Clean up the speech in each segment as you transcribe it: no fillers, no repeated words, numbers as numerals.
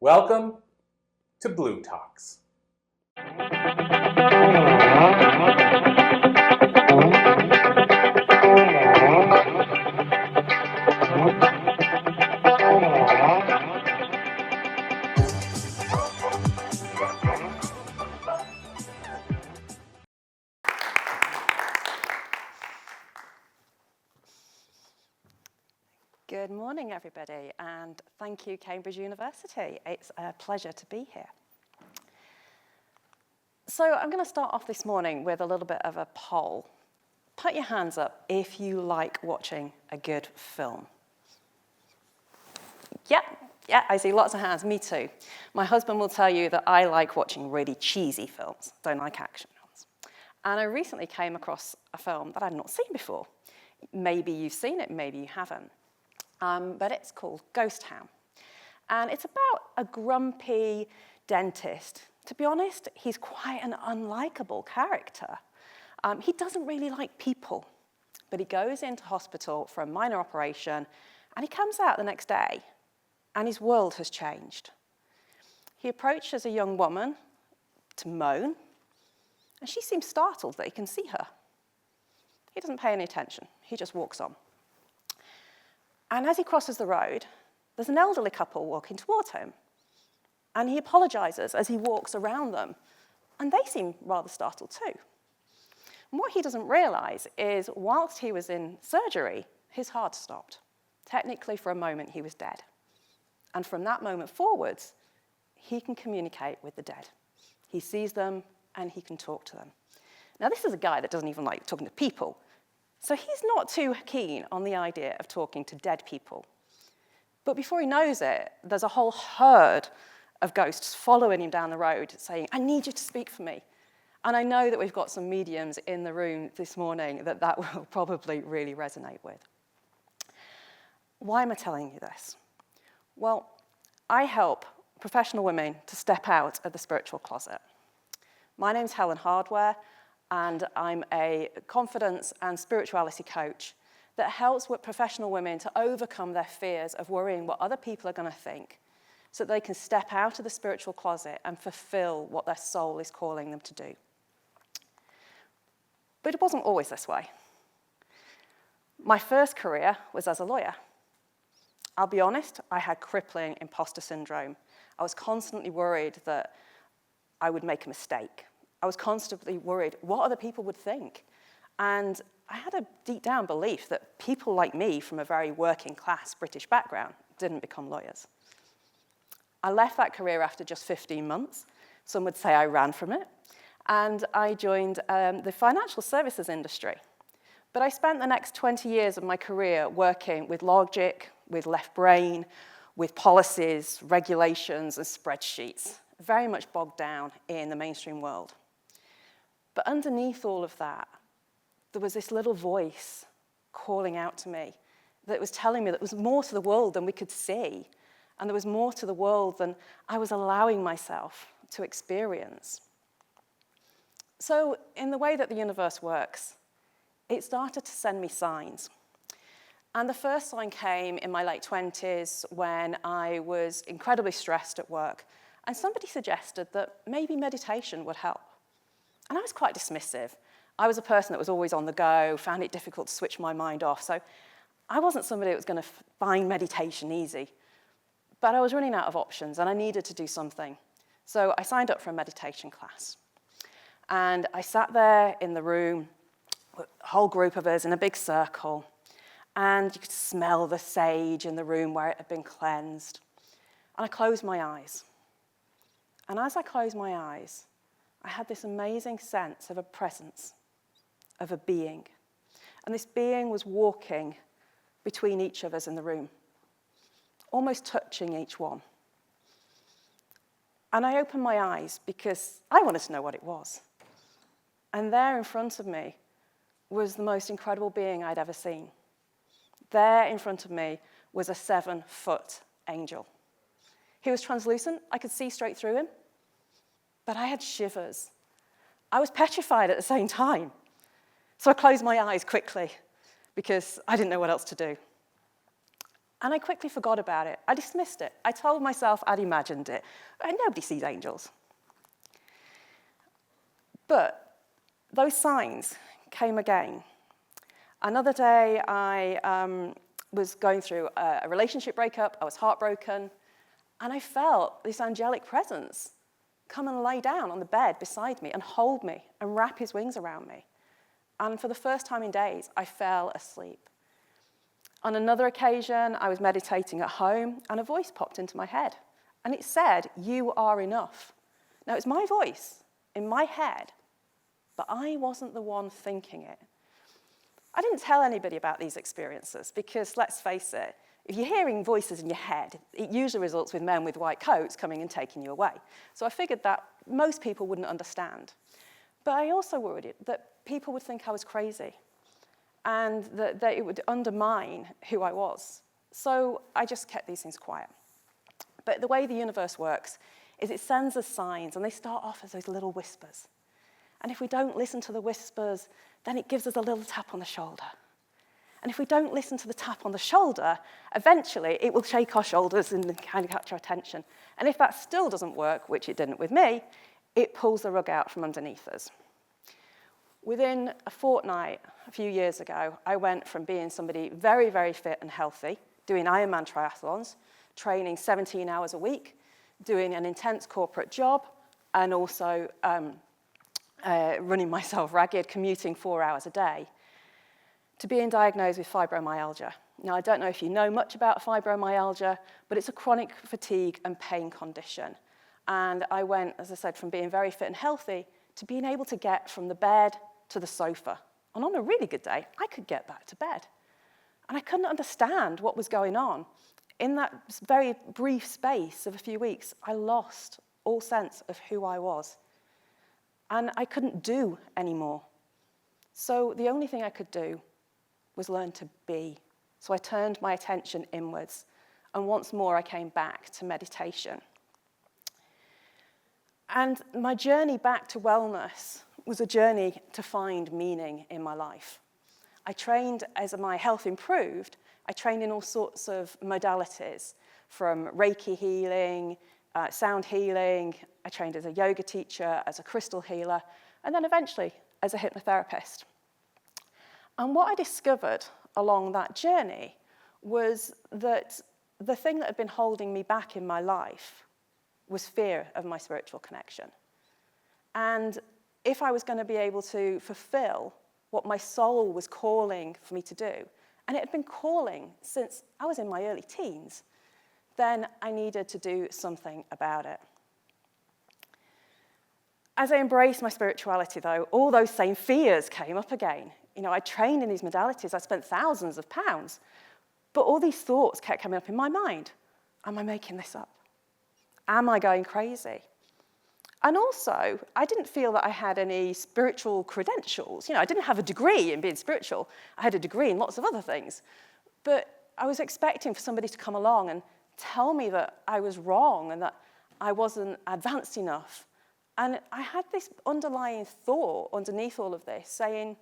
Welcome to Blue Talks. Good morning, everybody, and thank you, Cambridge University. It's a pleasure to be here. So I'm going to start off this morning with a little bit of a poll. Put your hands up if you like watching a good film. Yeah, I see lots of hands, me too. My husband will tell you that I like watching really cheesy films, don't like action films. And I recently came across a film that I'd not seen before. Maybe you've seen it, maybe you haven't. But it's called Ghost Town. And it's about a grumpy dentist. To be honest, he's quite an unlikable character. He doesn't really like people, but he goes into hospital for a minor operation, and he comes out the next day, and his world has changed. He approaches a young woman to moan, and she seems startled that he can see her. He doesn't pay any attention. He just walks on. And as he crosses the road, there's an elderly couple walking towards him. And he apologizes as he walks around them. And they seem rather startled too. And what he doesn't realize is, whilst he was in surgery, his heart stopped. Technically, for a moment, he was dead. And from that moment forwards, he can communicate with the dead. He sees them, and he can talk to them. Now, this is a guy that doesn't even like talking to people. So he's not too keen on the idea of talking to dead people. But before he knows it, there's a whole herd of ghosts following him down the road saying, "I need you to speak for me." And I know that we've got some mediums in the room this morning that will probably really resonate with. Why am I telling you this? Well, I help professional women to step out of the spiritual closet. My name's Helen Hardware, and I'm a confidence and spirituality coach that helps with professional women to overcome their fears of worrying what other people are going to think, so that they can step out of the spiritual closet and fulfill what their soul is calling them to do. But it wasn't always this way. My first career was as a lawyer. I'll be honest, I had crippling imposter syndrome. I was constantly worried that I would make a mistake. I was constantly worried what other people would think. And I had a deep down belief that people like me from a very working class British background didn't become lawyers. I left that career after just 15 months. Some would say I ran from it. And I joined the financial services industry. But I spent the next 20 years of my career working with logic, with left brain, with policies, regulations, and spreadsheets, very much bogged down in the mainstream world. But underneath all of that, there was this little voice calling out to me that was telling me that there was more to the world than we could see, and there was more to the world than I was allowing myself to experience. So in the way that the universe works, it started to send me signs. And the first sign came in my late 20s when I was incredibly stressed at work, and somebody suggested that maybe meditation would help. And I was quite dismissive. I was a person that was always on the go, found it difficult to switch my mind off. So I wasn't somebody that was going to find meditation easy. But I was running out of options, and I needed to do something. So I signed up for a meditation class. And I sat there in the room, a whole group of us in a big circle. And you could smell the sage in the room where it had been cleansed. And I closed my eyes. And as I closed my eyes, I had this amazing sense of a presence, of a being. And this being was walking between each of us in the room, almost touching each one. And I opened my eyes because I wanted to know what it was. And there in front of me was the most incredible being I'd ever seen. There in front of me was a 7-foot angel. He was translucent. I could see straight through him. But I had shivers. I was petrified at the same time. So I closed my eyes quickly because I didn't know what else to do. And I quickly forgot about it. I dismissed it. I told myself I'd imagined it. Nobody sees angels. But those signs came again. Another day, I was going through a relationship breakup. I was heartbroken. And I felt this angelic presence come and lay down on the bed beside me and hold me and wrap his wings around me. And for the first time in days, I fell asleep. On another occasion, I was meditating at home, and a voice popped into my head. And it said, "You are enough." Now, it's my voice in my head, but I wasn't the one thinking it. I didn't tell anybody about these experiences because, let's face it, if you're hearing voices in your head, it usually results with men with white coats coming and taking you away. So I figured that most people wouldn't understand. But I also worried that people would think I was crazy and that it would undermine who I was. So I just kept these things quiet. But the way the universe works is it sends us signs, and they start off as those little whispers. And if we don't listen to the whispers, then it gives us a little tap on the shoulder. And if we don't listen to the tap on the shoulder, eventually it will shake our shoulders and kind of catch our attention. And if that still doesn't work, which it didn't with me, it pulls the rug out from underneath us. Within a fortnight, a few years ago, I went from being somebody very, very fit and healthy, doing Ironman triathlons, training 17 hours a week, doing an intense corporate job, and also running myself ragged, commuting 4 hours a day, to being diagnosed with fibromyalgia. Now, I don't know if you know much about fibromyalgia, but it's a chronic fatigue and pain condition. And I went, as I said, from being very fit and healthy to being able to get from the bed to the sofa. And on a really good day, I could get back to bed. And I couldn't understand what was going on. In that very brief space of a few weeks, I lost all sense of who I was. And I couldn't do anymore. So the only thing I could do was learn to be. So I turned my attention inwards. And once more, I came back to meditation. And my journey back to wellness was a journey to find meaning in my life. I trained, as my health improved, I trained in all sorts of modalities, from Reiki healing, sound healing. I trained as a yoga teacher, as a crystal healer, and then eventually as a hypnotherapist. And what I discovered along that journey was that the thing that had been holding me back in my life was fear of my spiritual connection. And if I was going to be able to fulfill what my soul was calling for me to do, and it had been calling since I was in my early teens, then I needed to do something about it. As I embraced my spirituality, though, all those same fears came up again. You know, I trained in these modalities, I spent thousands of pounds, but all these thoughts kept coming up in my mind. Am I making this up? Am I going crazy? And also, I didn't feel that I had any spiritual credentials. You know, I didn't have a degree in being spiritual. I had a degree in lots of other things. But I was expecting for somebody to come along and tell me that I was wrong and that I wasn't advanced enough. And I had this underlying thought underneath all of this saying,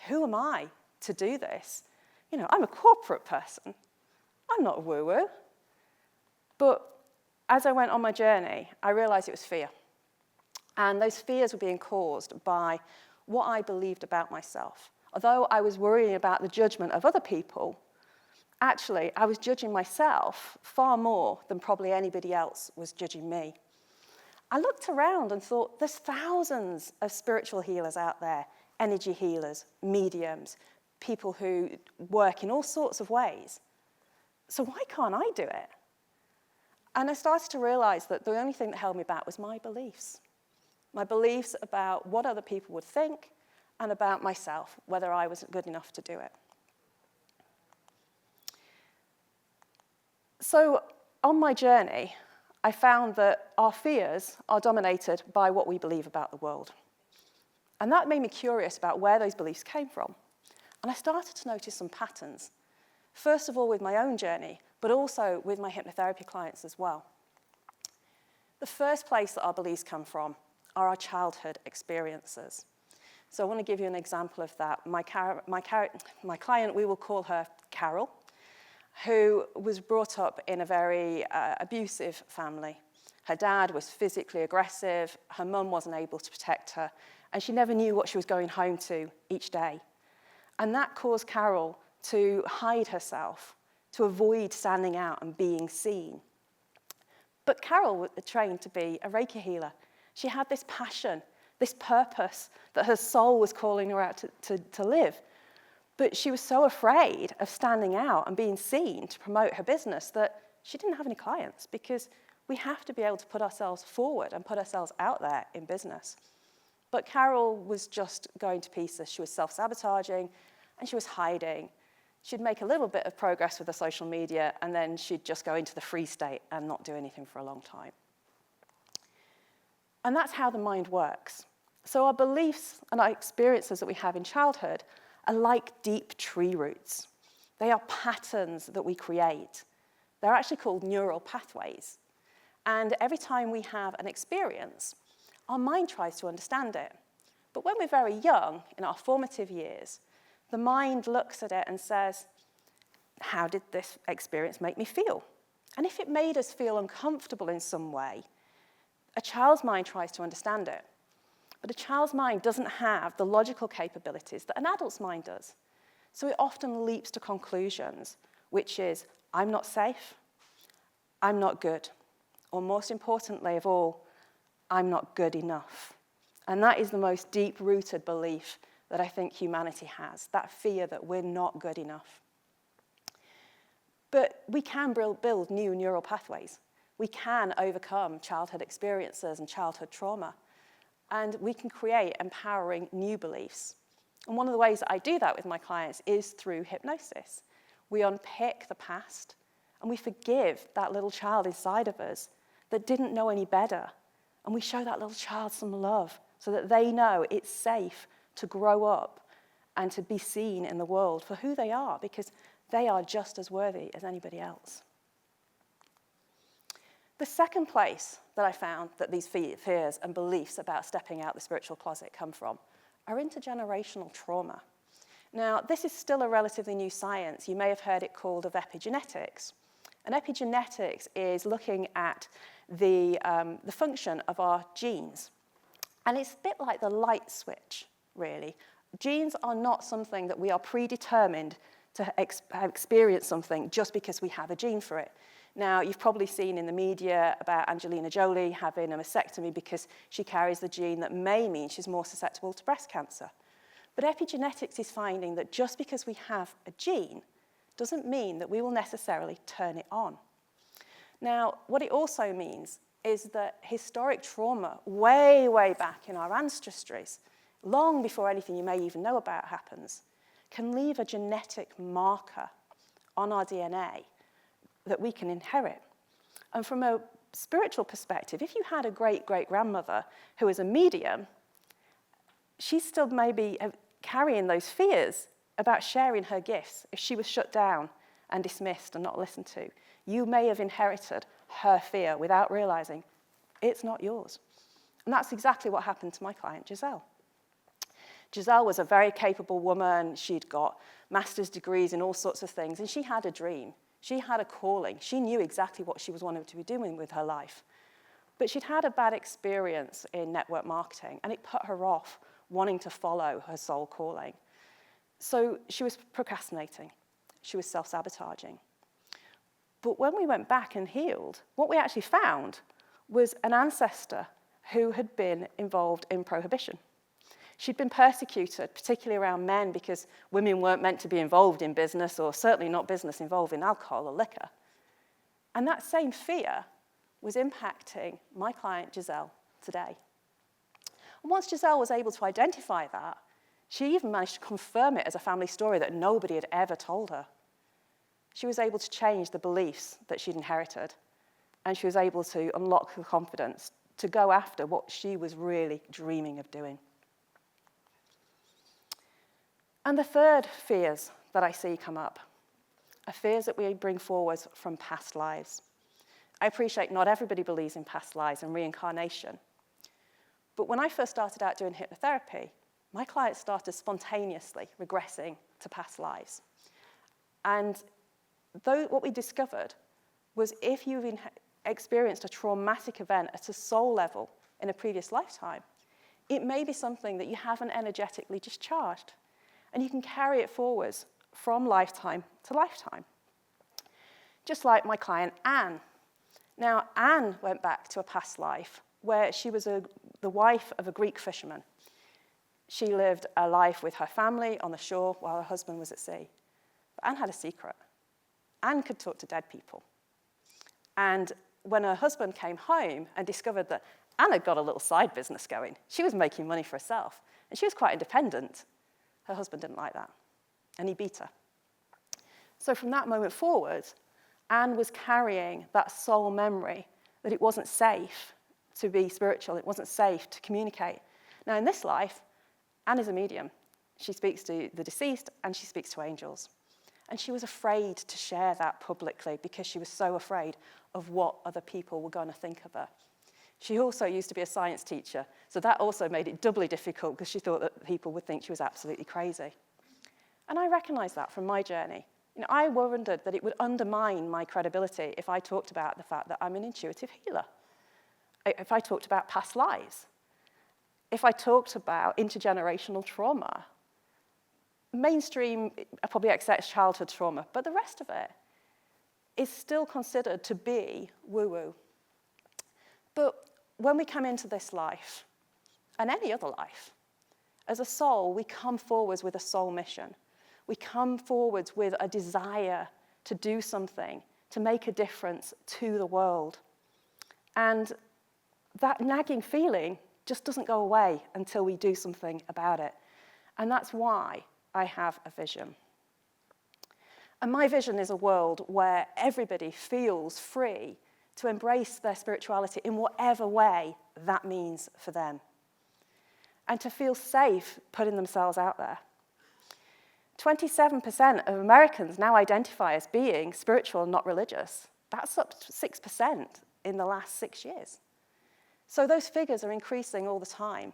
who am I to do this? You know, I'm a corporate person. I'm not a woo-woo. But as I went on my journey, I realized it was fear. And those fears were being caused by what I believed about myself. Although I was worrying about the judgment of other people, actually, I was judging myself far more than probably anybody else was judging me. I looked around and thought, there's thousands of spiritual healers out there, energy healers, mediums, people who work in all sorts of ways. So why can't I do it? And I started to realize that the only thing that held me back was my beliefs about what other people would think and about myself, whether I was good enough to do it. So on my journey, I found that our fears are dominated by what we believe about the world. And that made me curious about where those beliefs came from. And I started to notice some patterns. First of all, with my own journey, but also with my hypnotherapy clients as well. The first place that our beliefs come from are our childhood experiences. So I want to give you an example of that. My client, we will call her Carol. who was brought up in a very abusive family. Her dad was physically aggressive, her mum wasn't able to protect her, and she never knew what she was going home to each day. And that caused Carol to hide herself, to avoid standing out and being seen. But Carol was trained to be a Reiki healer. She had this passion, this purpose that her soul was calling her out to live. But she was so afraid of standing out and being seen to promote her business that she didn't have any clients, because we have to be able to put ourselves forward and put ourselves out there in business. But Carol was just going to pieces. She was self-sabotaging and she was hiding. She'd make a little bit of progress with her social media and then she'd just go into the freeze state and not do anything for a long time. And that's how the mind works. So our beliefs and our experiences that we have in childhood are like deep tree roots. They are patterns that we create. They're actually called neural pathways. And every time we have an experience, our mind tries to understand it. But when we're very young, in our formative years, the mind looks at it and says, how did this experience make me feel? And if it made us feel uncomfortable in some way, a child's mind tries to understand it. But a child's mind doesn't have the logical capabilities that an adult's mind does. So it often leaps to conclusions, which is, I'm not safe, I'm not good, or most importantly of all, I'm not good enough. And that is the most deep-rooted belief that I think humanity has, that fear that we're not good enough. But we can build new neural pathways. We can overcome childhood experiences and childhood trauma. And we can create empowering new beliefs. And one of the ways that I do that with my clients is through hypnosis. We unpick the past, and we forgive that little child inside of us that didn't know any better. And we show that little child some love so that they know it's safe to grow up and to be seen in the world for who they are, because they are just as worthy as anybody else. The second place that I found that these fears and beliefs about stepping out the spiritual closet come from are intergenerational trauma. Now, this is still a relatively new science. You may have heard it called of epigenetics. And epigenetics is looking at the function of our genes. And it's a bit like the light switch, really. Genes are not something that we are predetermined to experience something just because we have a gene for it. Now, you've probably seen in the media about Angelina Jolie having a mastectomy because she carries the gene that may mean she's more susceptible to breast cancer. But epigenetics is finding that just because we have a gene doesn't mean that we will necessarily turn it on. Now, what it also means is that historic trauma, way, way back in our ancestries, long before anything you may even know about happens, can leave a genetic marker on our DNA that we can inherit. And from a spiritual perspective, if you had a great-great-grandmother who was a medium, she's still maybe carrying those fears about sharing her gifts. If she was shut down and dismissed and not listened to, you may have inherited her fear without realizing it's not yours. And that's exactly what happened to my client, Giselle. Giselle was a very capable woman. She'd got master's degrees in all sorts of things, and she had a dream. She had a calling. She knew exactly what she was wanting to be doing with her life. But she'd had a bad experience in network marketing, and it put her off wanting to follow her soul calling. So she was procrastinating. She was self-sabotaging. But when we went back and healed, what we actually found was an ancestor who had been involved in prohibition. She'd been persecuted, particularly around men, because women weren't meant to be involved in business, or certainly not business involved in alcohol or liquor. And that same fear was impacting my client, Giselle, today. And once Giselle was able to identify that, she even managed to confirm it as a family story that nobody had ever told her. She was able to change the beliefs that she'd inherited, and she was able to unlock the confidence to go after what she was really dreaming of doing. And the third fears that I see come up are fears that we bring forward from past lives. I appreciate not everybody believes in past lives and reincarnation. But when I first started out doing hypnotherapy, my clients started spontaneously regressing to past lives. And though what we discovered was if you've experienced a traumatic event at a soul level in a previous lifetime, it may be something that you haven't energetically discharged, and you can carry it forwards from lifetime to lifetime. Just like my client, Anne. Now, Anne went back to a past life where she was the wife of a Greek fisherman. She lived a life with her family on the shore while her husband was at sea. But Anne had a secret. Anne could talk to dead people. And when her husband came home and discovered that Anne had got a little side business going, she was making money for herself, and she was quite independent, her husband didn't like that, and he beat her. So from that moment forward, Anne was carrying that soul memory that it wasn't safe to be spiritual, it wasn't safe to communicate. Now in this life, Anne is a medium. She speaks to the deceased and she speaks to angels. And she was afraid to share that publicly because she was so afraid of what other people were going to think of her. She also used to be a science teacher, so that also made it doubly difficult because she thought that people would think she was absolutely crazy. And I recognise that from my journey. You know, I wondered that it would undermine my credibility if I talked about the fact that I'm an intuitive healer, if I talked about past lives, if I talked about intergenerational trauma. Mainstream probably accepts childhood trauma, but the rest of it is still considered to be woo-woo. But when we come into this life, and any other life, as a soul, we come forwards with a soul mission. We come forwards with a desire to do something, to make a difference to the world. And that nagging feeling just doesn't go away until we do something about it. And that's why I have a vision. And my vision is a world where everybody feels free to embrace their spirituality in whatever way that means for them. And to feel safe putting themselves out there. 27% of Americans now identify as being spiritual and not religious. That's up to 6% in the last 6 years. So those figures are increasing all the time.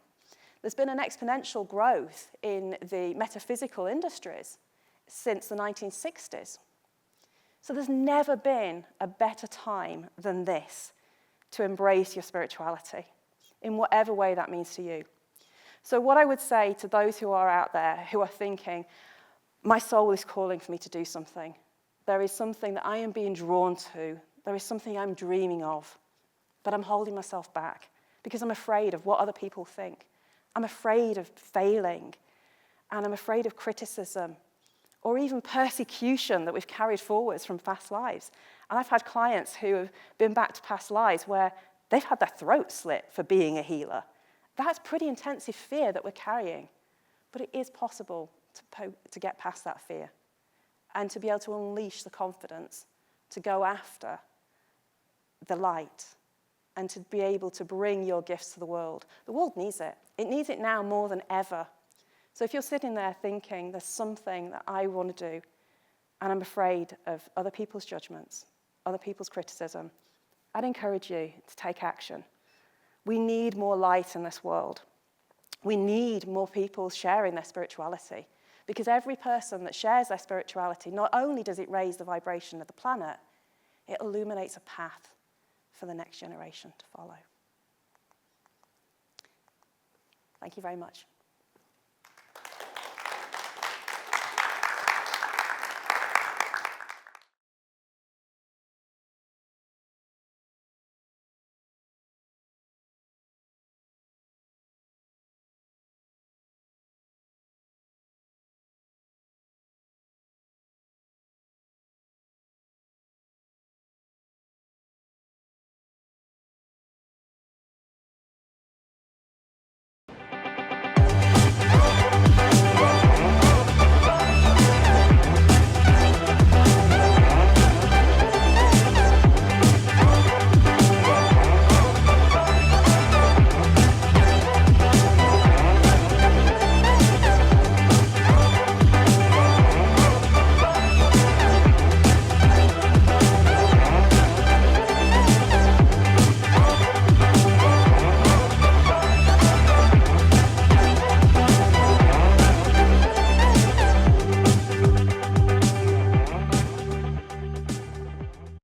There's been an exponential growth in the metaphysical industries since the 1960s. So there's never been a better time than this to embrace your spirituality, in whatever way that means to you. So what I would say to those who are out there who are thinking, my soul is calling for me to do something. There is something that I am being drawn to. There is something I'm dreaming of, but I'm holding myself back because I'm afraid of what other people think. I'm afraid of failing, and I'm afraid of criticism or even persecution that we've carried forwards from past lives. And I've had clients who have been back to past lives where they've had their throat slit for being a healer. That's pretty intensive fear that we're carrying, but it is possible to get past that fear and to be able to unleash the confidence to go after the light and to be able to bring your gifts to the world. The world needs it. It needs it now more than ever. So if you're sitting there thinking there's something that I want to do and I'm afraid of other people's judgments, other people's criticism, I'd encourage you to take action. We need more light in this world. We need more people sharing their spirituality. Because every person that shares their spirituality, not only does it raise the vibration of the planet, it illuminates a path for the next generation to follow. Thank you very much.